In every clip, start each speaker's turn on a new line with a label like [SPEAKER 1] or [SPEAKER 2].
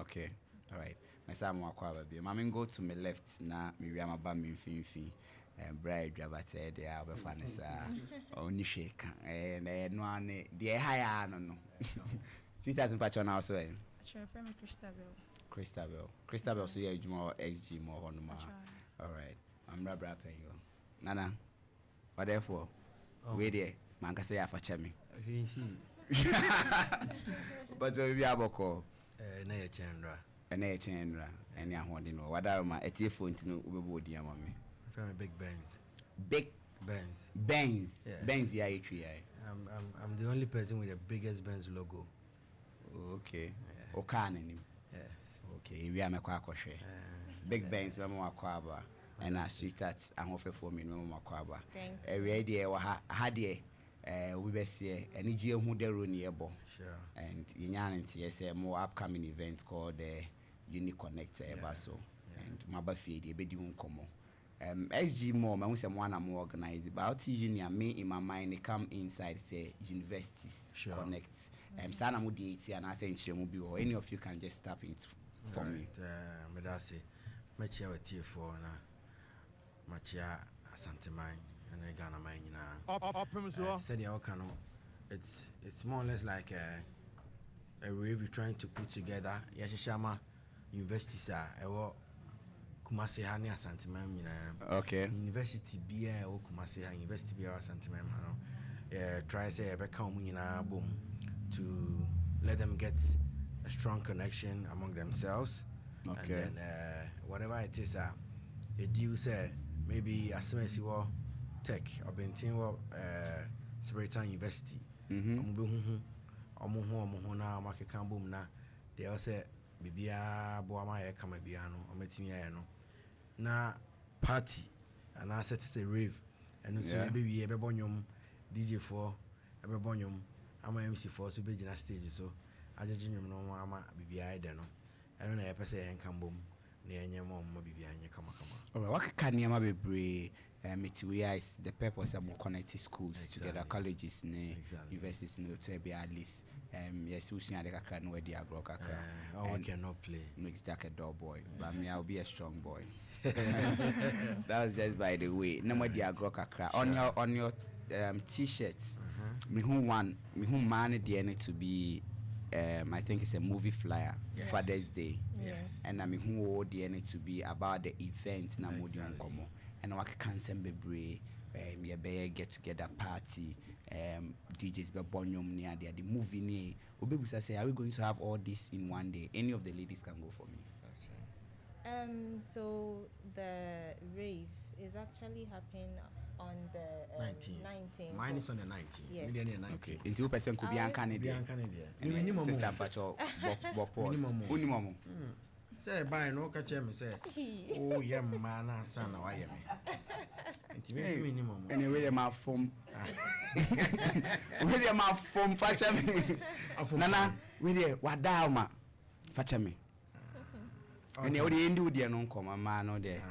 [SPEAKER 1] Okay. All right. My son mo akwa ba bi. Mama go to my left na me wi amaba me mfimfin. Bride driver said they are fan is only shake. No ane the higher no. Sweet as patch now so.
[SPEAKER 2] Sure, from Christabel.
[SPEAKER 1] Christabel so yeah more XG more on ma. All right. I'm bra paying you. Nana. What therefore? Wait there. Man can say I for me. But we have a call.
[SPEAKER 3] Na chendra.
[SPEAKER 1] Na chendra. Any ahodi no. Wada ma etifo ntino ubebo ama me.
[SPEAKER 3] From Big Benz.
[SPEAKER 1] Big Benz.
[SPEAKER 3] Yeah.
[SPEAKER 1] Benz yeah HVI.
[SPEAKER 3] I'm the only person with the biggest Benz logo.
[SPEAKER 1] Okay.
[SPEAKER 3] Yeah.
[SPEAKER 1] Okana.
[SPEAKER 3] Yes.
[SPEAKER 1] Okay. We are makwa akwohwe. Big Benz be mo akwaba. And I sweetheart ahofe for me no mo akwaba. We dey ha dey we be see energy hu de ro ne ebo.
[SPEAKER 3] Sure.
[SPEAKER 1] And yinya ntie say more upcoming events called the Uni-Konnect so. And maba fie dey be di nkomo. SG more, I say one am organize, but out union me in my mind they come inside say universities connect. Sana mo DT and I say nchire or any of you can just tap into for me.
[SPEAKER 3] Me da say machia with T4 na machia Asanteman and Ghana mine nyina. Opemsuo. Said you can it's more or less like a rave trying to put together Yashishama universities are Kumasi hani Asanteman nyina.
[SPEAKER 1] Okay.
[SPEAKER 3] University bia o Kumasi university bia Asanteman no. Try say ebeka omu nyina boom to let them get a strong connection among themselves.
[SPEAKER 1] Okay.
[SPEAKER 3] And then whatever it is a deal say maybe as soon as you are tech or bentin or Spiritan University. Omo na makeka boom na they also bibia boama ya kama bia no ometimi ya no na party and I said say rave and so baby ebe bonyom DJ for ebe bonyom ama MC for so be gina stage so ajeje nyom no ama bibia ide no eno na yepese yen kambom na enye mo bibia anye kama
[SPEAKER 1] alright wakaka niama bebre metiwe is the purpose of connect schools together colleges ne universities no to be at least yes usua de kakra no we dey agro kakra
[SPEAKER 3] I cannot play
[SPEAKER 1] mix jacket door boy but me I'll be a strong boy. That was just by the way no more dey agro kakra on your t-shirts me who man dey to be I think it's a movie flyer, Father's Day.
[SPEAKER 2] Yes.
[SPEAKER 1] And I mean who need to be about the event na modi nkomo. And I can send bebre be get together party DJs be bonyom near there the movie ni obebusa say are we going to have all this in one day? Any of the ladies can go for me.
[SPEAKER 2] Okay. So the rave is actually happening on the 19th.
[SPEAKER 3] Mine is on the 19th.
[SPEAKER 2] Yes.
[SPEAKER 3] 19th.
[SPEAKER 1] Okay. Into person could be Canada.
[SPEAKER 3] Minimum
[SPEAKER 1] sister pacho pause. Minimum.
[SPEAKER 3] Say buy no catch me say. Oh yeah man sana why me. It's minimum.
[SPEAKER 1] Anyway my phone. Where my phone fetch me. Nana, we there wada ma fetch me. And you dey do there no come man no there.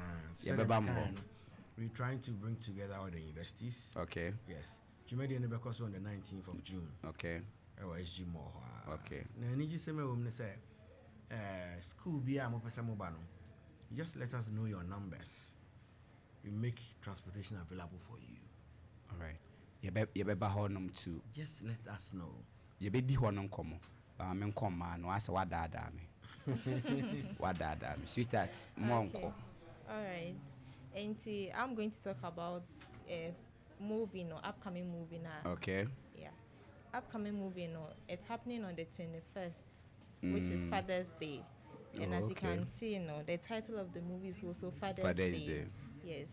[SPEAKER 3] We're trying to bring together all the universities.
[SPEAKER 1] Okay.
[SPEAKER 3] Yes. Jumedi Nebekos on the 19th of June.
[SPEAKER 1] Okay.
[SPEAKER 3] SG more.
[SPEAKER 1] Okay.
[SPEAKER 3] Now, need you say me say school be a mopesa mobano. Just let us know your numbers. We make transportation available for you.
[SPEAKER 1] All right. You be honum too.
[SPEAKER 3] Just let us know.
[SPEAKER 1] You be di honum komo. But men come man, no asa wada me. Wada me. Sweetheart, monko.
[SPEAKER 2] All right. And I'm going to talk about a movie, upcoming movie now.
[SPEAKER 1] Okay.
[SPEAKER 2] Yeah. Upcoming movie, it's happening on the 21st, which is Father's Day. And as you can see, the title of the movie is also Father's Day. Yes.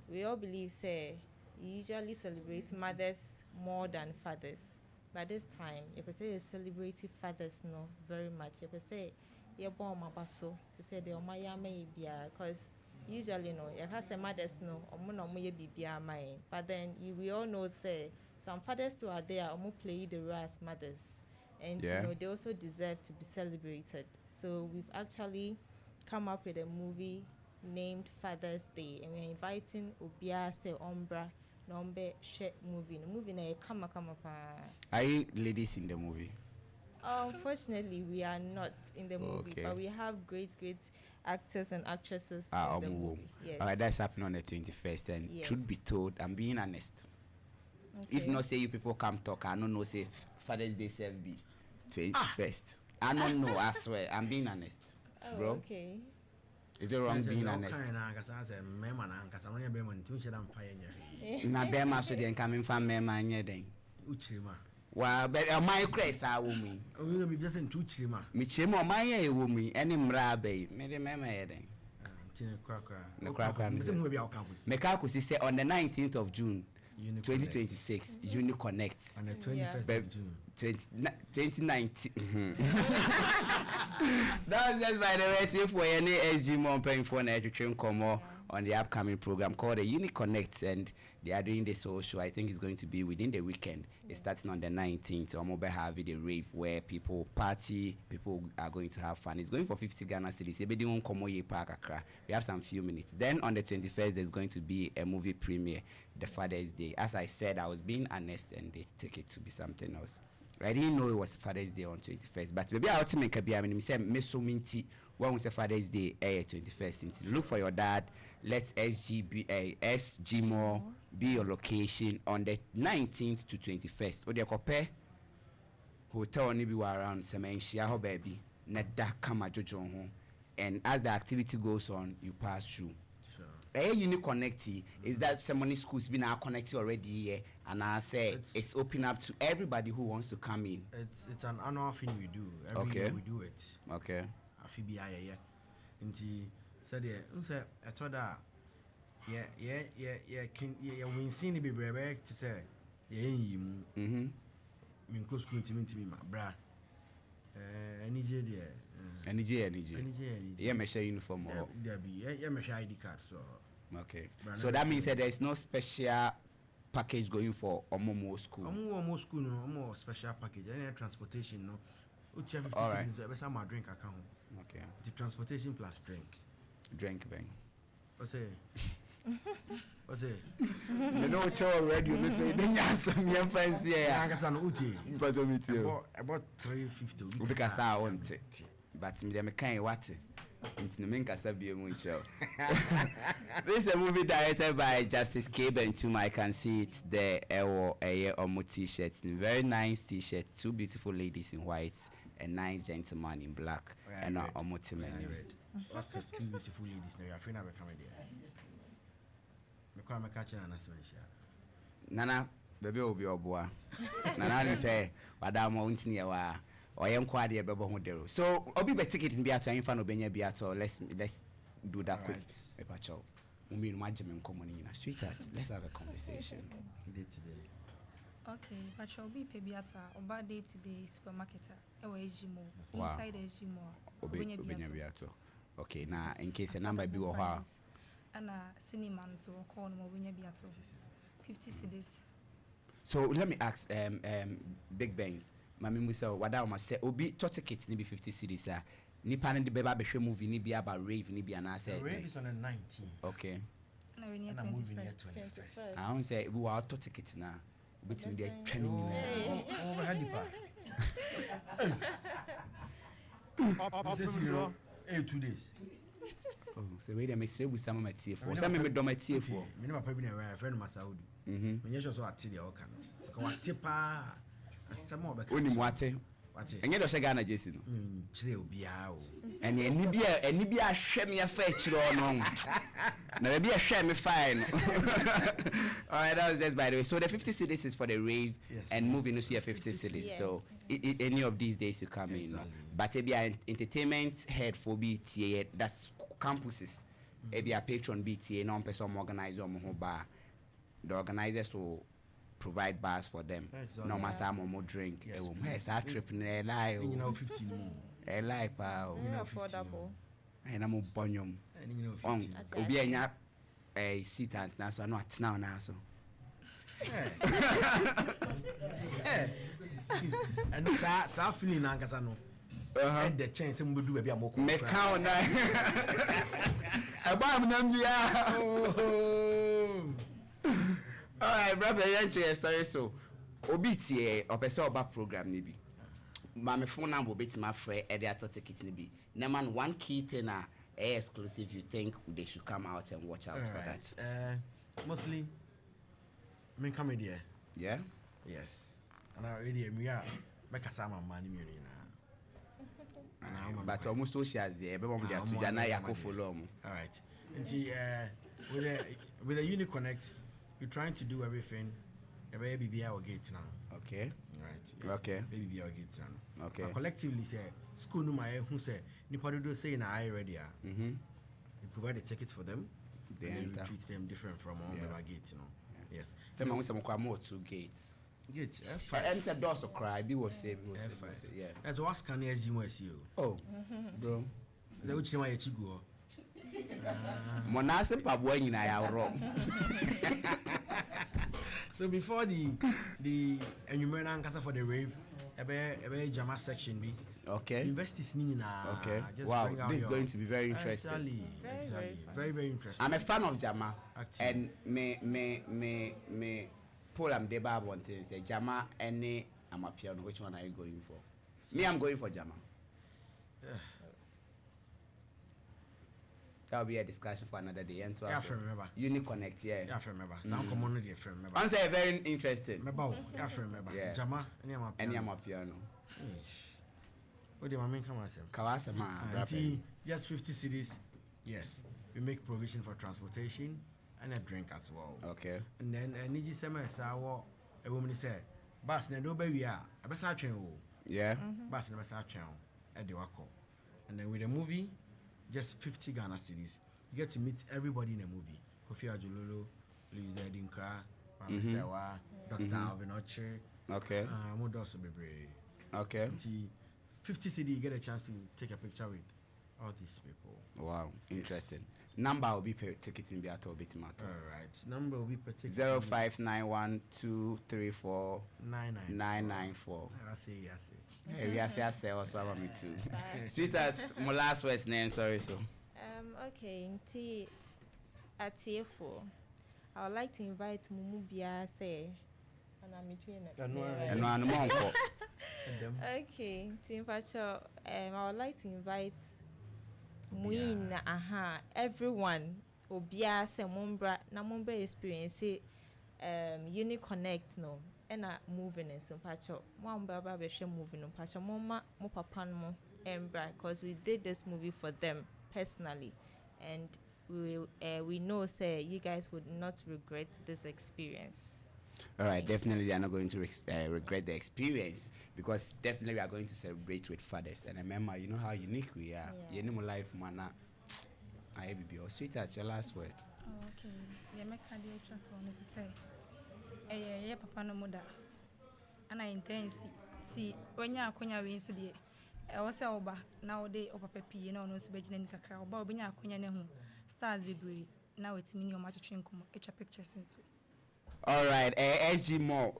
[SPEAKER 2] We all believe, say, you usually celebrate mothers more than fathers. But this time, you say celebrating fathers very much. You say you're born mabaso to say the omaya may be because usually you have some mothers but then we all know say some fathers too are there play the role as mothers and they also deserve to be celebrated. So we've actually come up with a movie named Father's Day and we're inviting Obia say Ombra Nombe share movie. The movie na kama pa.
[SPEAKER 1] Are you ladies in the movie?
[SPEAKER 2] Unfortunately, we are not in the movie, but we have great actors and actresses in the movie. Yes.
[SPEAKER 1] Alright, that's happening on the 21st. And truth be told, I'm being honest. Okay. If not say you people come talk, I don't know say Father's Day self be 21st. I don't know. I swear, I'm being honest, bro.
[SPEAKER 2] Okay.
[SPEAKER 1] Is it wrong being honest? Na bema so den coming from me man yeden.
[SPEAKER 3] Uchrima.
[SPEAKER 1] Wa be my crest a wo mi.
[SPEAKER 3] O you be just in two chirima.
[SPEAKER 1] Mi chirima o man ye wo mi ene mra be. Me de mema yeden.
[SPEAKER 3] Tine kwakwa.
[SPEAKER 1] Na kwakwa. Me ka ko say on the 19th of June 2026 Uni-Konnect.
[SPEAKER 3] On the 21st of June
[SPEAKER 1] 2019. That's just by the way for any SG more paying for an education come on the upcoming program called the Uni-Konnect, and they are doing this social. I think it's going to be within the weekend. It's starting on the 19th. I'm going have the rave where people party, people are going to have fun. It's going for 50 Ghana cedis. We have some few minutes. Then on the 21st, there's going to be a movie premiere, the Father's Day. As I said, I was being honest, and they took it to be something else. I didn't know it was Father's Day on 21st, but maybe I'll make a be. I mean, say me so minty. When we say Father's Day, 21st. Look for your dad. Let's SG more be your location on the 19th to 21st. What do you compare? Hotel ni be around Semenshia ho baby. Neda kama jojo ho. And as the activity goes on, you pass through. Uni-Konnect is that ceremony schools been connected already here, and I say it's open up to everybody who wants to come in.
[SPEAKER 3] It's an annual thing we do. Every year we do it.
[SPEAKER 1] Okay.
[SPEAKER 3] Afibi aye. Nti said I told her when seen be brave to say min ko school intimi ma bra
[SPEAKER 1] Any me share uniform or
[SPEAKER 3] me share ID card so
[SPEAKER 1] okay. So that means that there is no special package going for Omomo school.
[SPEAKER 3] Omomo school no more special package. Any transportation no. Uti 50 cedis so be some drink account.
[SPEAKER 1] Okay.
[SPEAKER 3] The transportation plus drink.
[SPEAKER 1] Drink bang.
[SPEAKER 3] What's it?
[SPEAKER 1] You know what already you say then some your friends here.
[SPEAKER 3] I got an uti.
[SPEAKER 1] But me too.
[SPEAKER 3] About 350
[SPEAKER 1] because I want it. But me dem kan what into the main kasa be mu show. This is a movie directed by Justice Cabe, and too I can see it there. Omo t-shirt, very nice t-shirt, two beautiful ladies in white, a nice gentleman in black, and Omo t-man.
[SPEAKER 3] Okay, two beautiful ladies now. Your friend have come there. Me come catch an announcement.
[SPEAKER 1] Nana, baby will be oboa. Nana say, "Madam, won't near wa." Or I am quite a baby model. So, I'll be a ticket in Beato in front of Benya Beato. Let's do that quick. Pacho. We mean, my German common in a sweetheart. Let's have a conversation.
[SPEAKER 4] Okay, but I'll be Beato about day to day supermarketer. Ejimo. Inside Ejimo.
[SPEAKER 1] Benya Beato. Okay, now in case a number be or her.
[SPEAKER 4] And a cinema so call no Benya Beato. 50 cedis.
[SPEAKER 1] So let me ask Big Bangs. Mami Musa, wada ma say obi to tickets ni be 50 cedis ah. Ni pa be ba behwe movie ni be about rave ni be na say.
[SPEAKER 3] Rave is on the 19th.
[SPEAKER 1] Okay.
[SPEAKER 4] Na we near 21st.
[SPEAKER 1] I won't say we were to tickets na. Between the training ni.
[SPEAKER 3] Oh, we had Opemsuo. 2 days.
[SPEAKER 1] Oh, so wait a minute, say we some matie for. Some me do matie for.
[SPEAKER 3] Me no papa bi na we friend Masaudi. Me nyesho so ate de o ka no. Ka wate pa. Asama obeka.
[SPEAKER 1] Oni mwate.
[SPEAKER 3] Wate.
[SPEAKER 1] Enye do Ghana jesi no.
[SPEAKER 3] Chire obi a o.
[SPEAKER 1] Ene eni bi a hwe me afa chire no. Na be a hwe me fine. All right, that was just by the way. So the 50 cedis is for the rave, and moving to see a 50 cedis. Yes. So any of these days you come in. But if you are entertainment head for BTA, that's campuses. If you are patron BTA, non-person organizer or bar, the organizers will provide bars for them. No matter more drink. Yes, our trip in LI.
[SPEAKER 3] You know 15 more.
[SPEAKER 1] LI pal.
[SPEAKER 2] Affordable.
[SPEAKER 1] And I'm a bonyum. On Obi enya a seat and now so not now so.
[SPEAKER 3] And sa feeling ankasa no. And the chance we do be a moko.
[SPEAKER 1] Me count na. Abam nam bia. All right, brother, sorry so. Obi tie opese oba program ni bi. my phone number bit my friend at the auto ticket be. No man, one key thing exclusive you think they should come out and watch out for that.
[SPEAKER 3] Mostly me come here.
[SPEAKER 1] Yeah?
[SPEAKER 3] Yes. And I already make a sama money
[SPEAKER 1] but almost socials there, everyone there to Yana follow.
[SPEAKER 3] All right. And see, with a Uni-Konnect, you're trying to do everything. A baby be our gate now.
[SPEAKER 1] Okay.
[SPEAKER 3] Right.
[SPEAKER 1] Yes. Okay.
[SPEAKER 3] Baby be our gate now.
[SPEAKER 1] Okay.
[SPEAKER 3] Collectively say school no my who say nipado do say na I ready.
[SPEAKER 1] Mm-hmm.
[SPEAKER 3] You provide a ticket for them.
[SPEAKER 1] They
[SPEAKER 3] and then you treat them different from all the gate,
[SPEAKER 1] Yeah.
[SPEAKER 3] Yes.
[SPEAKER 1] Some more 2 gates.
[SPEAKER 3] Gate
[SPEAKER 1] F5. And said doors cry. Be was say. Yeah.
[SPEAKER 3] That's what scan as you see.
[SPEAKER 1] Oh, bro.
[SPEAKER 3] The which my chigo.
[SPEAKER 1] Monase Pabwa in I wrong.
[SPEAKER 3] So before the enumerate answer for the rave, a Jama section be.
[SPEAKER 1] Okay.
[SPEAKER 3] Universities nina.
[SPEAKER 1] Okay.
[SPEAKER 3] Just
[SPEAKER 1] wow,
[SPEAKER 3] bring out
[SPEAKER 1] this is going to be very interesting.
[SPEAKER 3] Exactly. Very interesting.
[SPEAKER 1] I'm a fan of Jama.
[SPEAKER 3] Active.
[SPEAKER 1] And me Paul am deba wanting say Jama any I'm a piano. Which one are you going for? Me, I'm going for Jama. That'll be a discussion for another day. And
[SPEAKER 3] yeah, remember.
[SPEAKER 1] Uni-Konnect, yeah.
[SPEAKER 3] Yeah, remember. Some community, remember.
[SPEAKER 1] Answer very interesting.
[SPEAKER 3] Remember, yeah, remember.
[SPEAKER 1] Yeah.
[SPEAKER 3] Jama,
[SPEAKER 1] any am a piano.
[SPEAKER 3] What do you mean?
[SPEAKER 1] Kawasama.
[SPEAKER 3] Just 50 cities. Yes, we make provision for transportation and a drink as well.
[SPEAKER 1] Okay.
[SPEAKER 3] And then Niji Sema Sawa, a woman said, Bass, no baby, a best channel.
[SPEAKER 1] Yeah.
[SPEAKER 3] Bass, never saw channel at the Wako. And then with the movie, just 50 Ghana cities. You get to meet everybody in a movie. Kofi Ajulolo, Louise Dinkra, Mama Sewa, Dr. Alvin Oche.
[SPEAKER 1] Okay.
[SPEAKER 3] Modoso Bebre.
[SPEAKER 1] Okay.
[SPEAKER 3] 50 city, you get a chance to take a picture with all these people.
[SPEAKER 1] Wow, interesting. Number will be per ticket in Beato Bitmato.
[SPEAKER 3] All right. Number will be per ticket.
[SPEAKER 1] 0591234994. 994.
[SPEAKER 3] I see.
[SPEAKER 1] Hey, we are say also about me too. Sweetheart, my last words name, sorry so.
[SPEAKER 2] Okay, at TF4, I would like to invite Mumubia say and I'm between Okay, Team Pacho, I would like to invite Muina everyone Obia se Mumbra Namumba experience Uni-Konnect no and moving in so Pacho Mamba moving on Pacho Moma Mopapan Embra because we did this movie for them personally and we know say you guys would not regret this experience.
[SPEAKER 1] All right, definitely they are not going to regret the experience because definitely we are going to celebrate with fathers. And remember, you know how unique we are. You know my life, man. I be your sweetheart. Your last word.
[SPEAKER 4] Oh, okay. Yeah, make a deal transfer on to say. Yeah, papa no mother. And I intend see when you are konya we insu die. I was say oba nowadays oba pepi na ono so be gina nikakra oba obi nya konya ne ho stars bebre now it's mini o match train come echa pictures so.
[SPEAKER 1] All right, SG more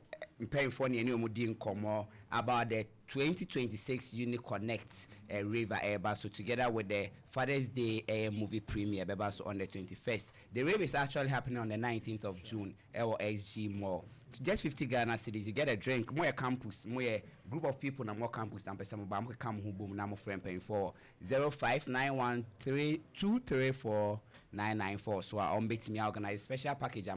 [SPEAKER 1] paying for any more about the 2026 Uni-Konnect River Airbus. So together with the Father's Day movie premiere Bebaso on the 21st. The rave is actually happening on the 19th of June. SG more. Just 50 Ghana cities. You get a drink, more campus, more group of people, and more campus. And some of come who boom. Now friend paying for 059132349994. So I'm betting me organize special package.